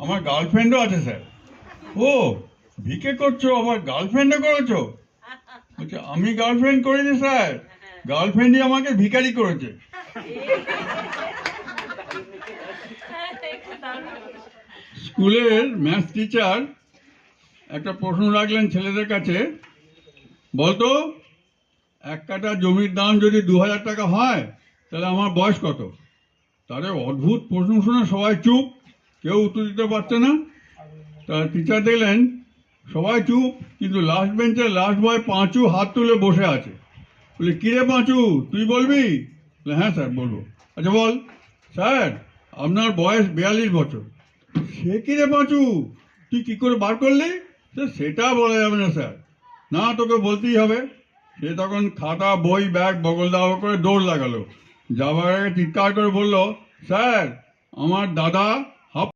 আমার গার্লফ্রেন্ডও আছে স্যার। ও, ভিকে করছো আবার গার্লফ্রেন্ডও করেছো? বলছে আমি গার্লফ্রেন্ড করিনি স্যার, গার্লফ্রেন্ডই আমাকে ভিখারি করেছে। স্কুলের ম্যাথ টিচার একটা প্রশ্ন রাখলেন ছেলেদের কাছে, বলতো এক কাঠা জমির দাম যদি 2000 টাকা হয় তাহলে আমার বয়স কত? তাহলে অদ্ভুত প্রশ্ন শুনে সবাই চুপ, কেউ উত্তর দিতে পারছে না। তা টিচার দেখলেন সবাই চুপ, কিন্তু লাস্ট বেঞ্চের লাস্ট বয় পাঁচু হাত তুলে বসে আছে। বলি কিরে পাঁচু, তুই বলবি? বলে হ্যাঁ স্যার বলবো। আচ্ছা বল। স্যার আপনার বয়স 42 বছর। সে কিরে পাঁচু, তুই কি করে বার করলি? সেটা বলা যাবে না স্যার। না, তোকে বলতেই হবে। সে তখন খাতা বই ব্যাগ বগল দাবা করে দৌড় লাগালো, যাবার আগে চিৎকার করে বলল, স্যার আমার দাদা